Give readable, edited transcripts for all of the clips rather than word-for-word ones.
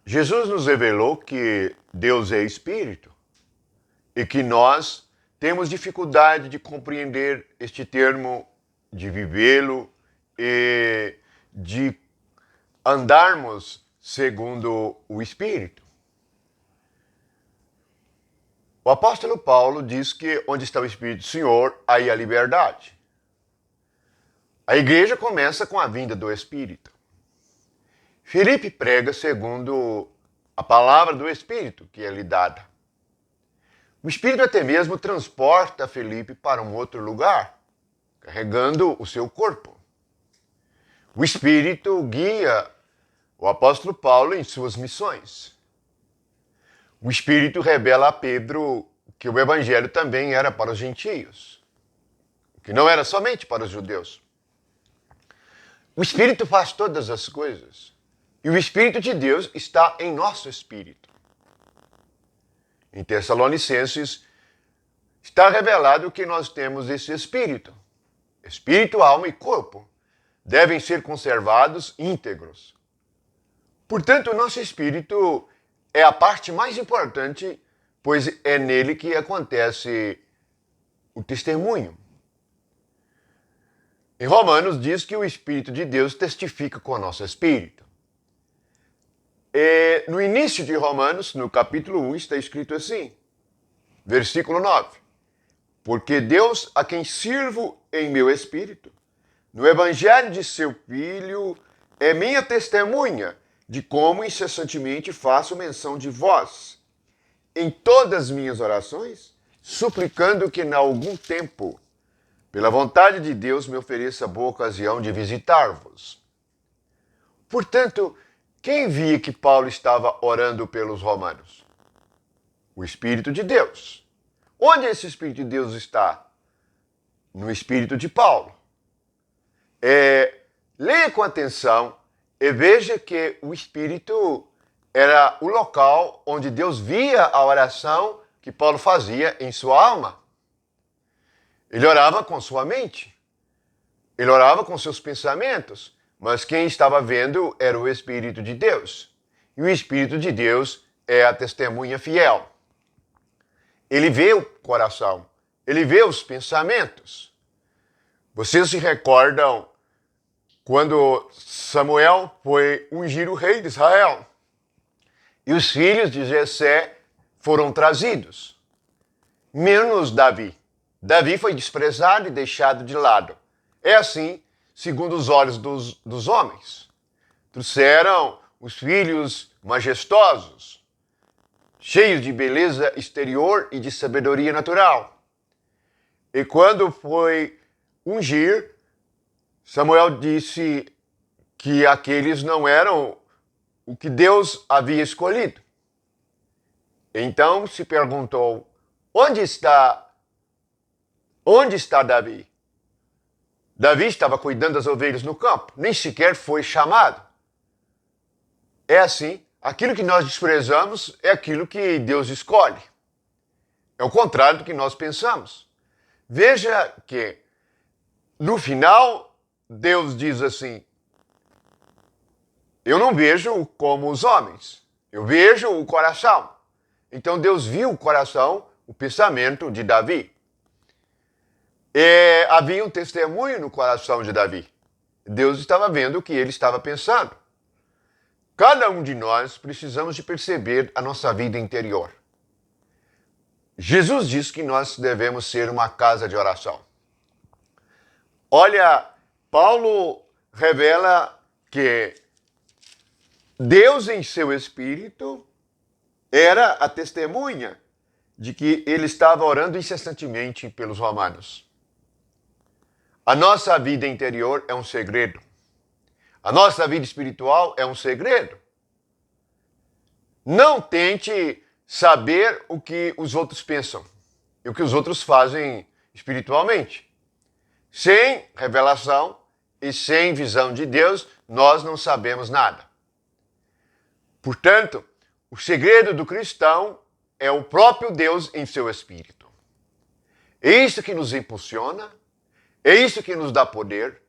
Jesus nos revelou que Deus é Espírito e que nós temos dificuldade de compreender este termo, de vivê-lo e de andarmos segundo o Espírito. O apóstolo Paulo diz que onde está o Espírito do Senhor, aí a liberdade. A igreja começa com a vinda do Espírito. Filipe prega segundo a palavra do Espírito que é lhe dada. O Espírito até mesmo transporta Filipe para um outro lugar, carregando o seu corpo. O Espírito guia o apóstolo Paulo em suas missões. O Espírito revela a Pedro que o Evangelho também era para os gentios, que não era somente para os judeus. O Espírito faz todas as coisas. E o Espírito de Deus está em nosso espírito. Em Tessalonicenses está revelado que nós temos esse espírito. Espírito, alma e corpo devem ser conservados íntegros. Portanto, o nosso espírito é a parte mais importante, pois é nele que acontece o testemunho. Em Romanos diz que o Espírito de Deus testifica com o nosso espírito. No início de Romanos, no capítulo 1, está escrito assim, versículo 9. Porque Deus, a quem sirvo em meu espírito, no evangelho de seu Filho, é minha testemunha de como incessantemente faço menção de vós, em todas as minhas orações, suplicando que, em algum tempo, pela vontade de Deus, me ofereça boa ocasião de visitar-vos. Portanto, quem via que Paulo estava orando pelos romanos? O Espírito de Deus. Onde esse Espírito de Deus está? No Espírito de Paulo. Leia com atenção e veja que o Espírito era o local onde Deus via a oração que Paulo fazia em sua alma. Ele orava com sua mente. Ele orava com seus pensamentos. Mas quem estava vendo era o Espírito de Deus. E o Espírito de Deus é a testemunha fiel. Ele vê o coração. Ele vê os pensamentos. Vocês se recordam quando Samuel foi ungir o rei de Israel? E os filhos de Jessé foram trazidos. Menos Davi. Davi foi desprezado e deixado de lado. É assim segundo os olhos dos homens. Trouxeram os filhos majestosos, cheios de beleza exterior e de sabedoria natural. E quando foi ungir, Samuel disse que aqueles não eram o que Deus havia escolhido. Então se perguntou, onde está Davi? Davi estava cuidando das ovelhas no campo, nem sequer foi chamado. É assim, aquilo que nós desprezamos é aquilo que Deus escolhe. É o contrário do que nós pensamos. Veja que, no final, Deus diz assim, eu não vejo como os homens, eu vejo o coração. Então Deus viu o coração, o pensamento de Davi. Havia um testemunho no coração de Davi. Deus estava vendo o que ele estava pensando. Cada um de nós precisamos de perceber a nossa vida interior. Jesus disse que nós devemos ser uma casa de oração. Olha, Paulo revela que Deus em seu espírito era a testemunha de que ele estava orando incessantemente pelos romanos. A nossa vida interior é um segredo. A nossa vida espiritual é um segredo. Não tente saber o que os outros pensam e o que os outros fazem espiritualmente. Sem revelação e sem visão de Deus, nós não sabemos nada. Portanto, o segredo do cristão é o próprio Deus em seu espírito. É isso que nos impulsiona, é isso que nos dá poder,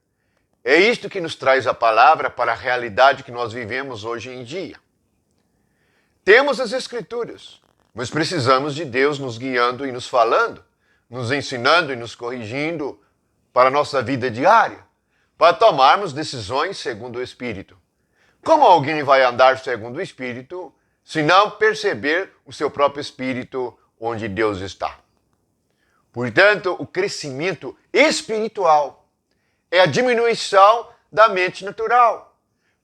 é isto que nos traz a palavra para a realidade que nós vivemos hoje em dia. Temos as Escrituras, mas precisamos de Deus nos guiando e nos falando, nos ensinando e nos corrigindo para a nossa vida diária, para tomarmos decisões segundo o Espírito. Como alguém vai andar segundo o Espírito se não perceber o seu próprio Espírito onde Deus está? Portanto, o crescimento espiritual é a diminuição da mente natural.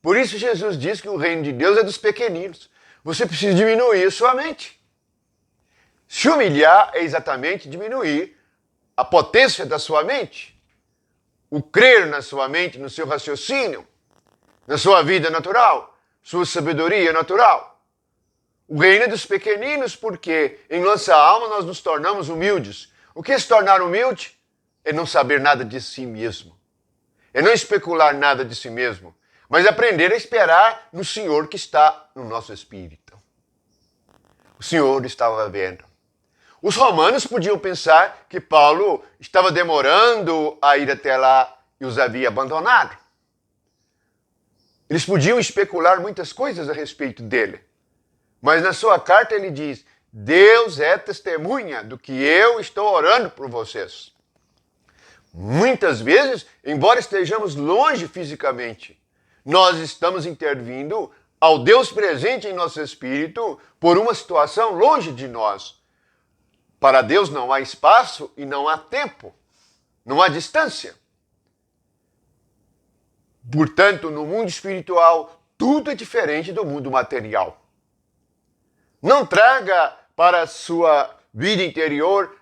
Por isso Jesus diz que o reino de Deus é dos pequeninos. Você precisa diminuir a sua mente. Se humilhar é exatamente diminuir a potência da sua mente. O crer na sua mente, no seu raciocínio, na sua vida natural, sua sabedoria natural. O reino é dos pequeninos porque em nossa alma nós nos tornamos humildes. O que é se tornar humilde? É não saber nada de si mesmo. É não especular nada de si mesmo. Mas aprender a esperar no Senhor que está no nosso espírito. O Senhor estava vendo. Os romanos podiam pensar que Paulo estava demorando a ir até lá e os havia abandonado. Eles podiam especular muitas coisas a respeito dele. Mas na sua carta ele diz: Deus é testemunha do que eu estou orando por vocês. Muitas vezes, embora estejamos longe fisicamente, nós estamos intervindo ao Deus presente em nosso espírito por uma situação longe de nós. Para Deus não há espaço e não há tempo, não há distância. Portanto, no mundo espiritual, tudo é diferente do mundo material. Não traga para a sua vida interior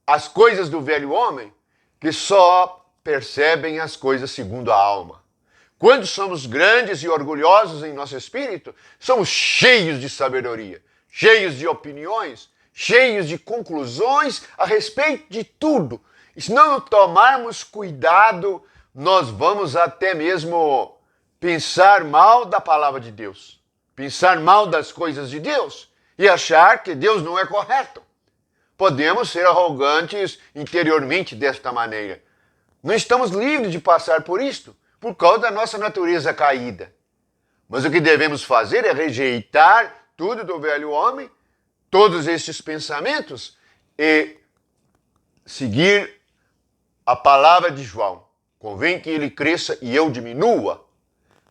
as coisas do velho homem, que só percebem as coisas segundo a alma. Quando somos grandes e orgulhosos em nosso espírito, somos cheios de sabedoria, cheios de opiniões, cheios de conclusões a respeito de tudo. E se não tomarmos cuidado, nós vamos até mesmo pensar mal da palavra de Deus, pensar mal das coisas de Deus e achar que Deus não é correto. Podemos ser arrogantes interiormente desta maneira. Não estamos livres de passar por isto, por causa da nossa natureza caída. Mas o que devemos fazer é rejeitar tudo do velho homem, todos estes pensamentos, e seguir a palavra de João. Convém que ele cresça e eu diminua.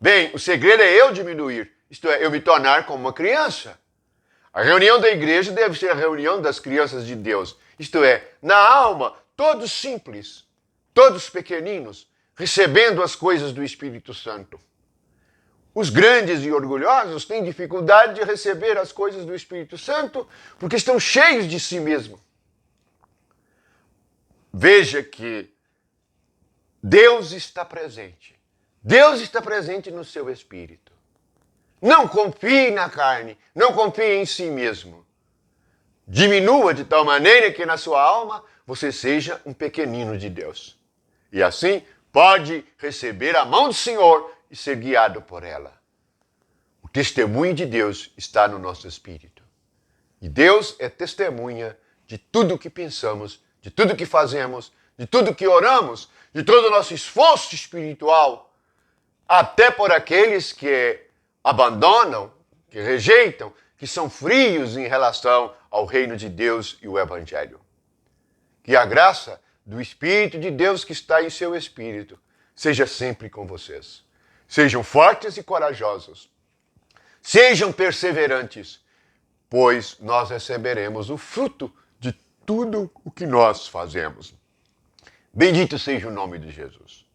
Bem, o segredo é eu diminuir, isto é, eu me tornar como uma criança. A reunião da igreja deve ser a reunião das crianças de Deus, isto é, na alma, todos simples, todos pequeninos, recebendo as coisas do Espírito Santo. Os grandes e orgulhosos têm dificuldade de receber as coisas do Espírito Santo porque estão cheios de si mesmos. Veja que Deus está presente. Deus está presente no seu espírito. Não confie na carne, não confie em si mesmo. Diminua de tal maneira que na sua alma você seja um pequenino de Deus. E assim pode receber a mão do Senhor e ser guiado por ela. O testemunho de Deus está no nosso espírito. E Deus é testemunha de tudo o que pensamos, de tudo o que fazemos, de tudo o que oramos, de todo o nosso esforço espiritual, até por aqueles que abandonam, que rejeitam, que são frios em relação ao reino de Deus e o Evangelho. Que a graça do Espírito de Deus que está em seu espírito seja sempre com vocês. Sejam fortes e corajosos. Sejam perseverantes, pois nós receberemos o fruto de tudo o que nós fazemos. Bendito seja o nome de Jesus.